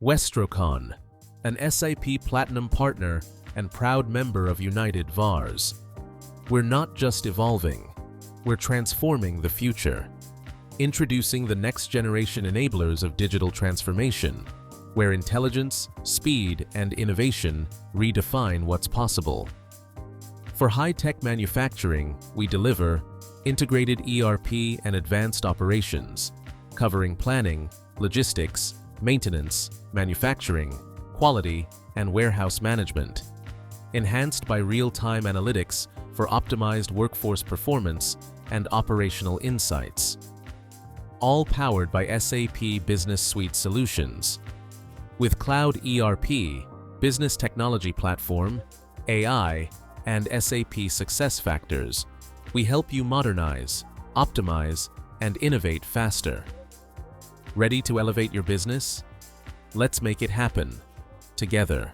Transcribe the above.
Westrocon, an SAP Platinum partner and proud member of United VARs. We're not just evolving, we're transforming the future. Introducing the next generation enablers of digital transformation, where intelligence, speed, and innovation redefine what's possible. For high-tech manufacturing, we deliver integrated ERP and advanced operations, covering planning, logistics, maintenance, manufacturing, quality, and warehouse management, enhanced by real-time analytics for optimized workforce performance and operational insights. All powered by SAP Business Suite solutions. With Cloud ERP, Business Technology Platform, AI, and SAP SuccessFactors, we help you modernize, optimize, and innovate faster. Ready to elevate your business? Let's make it happen together.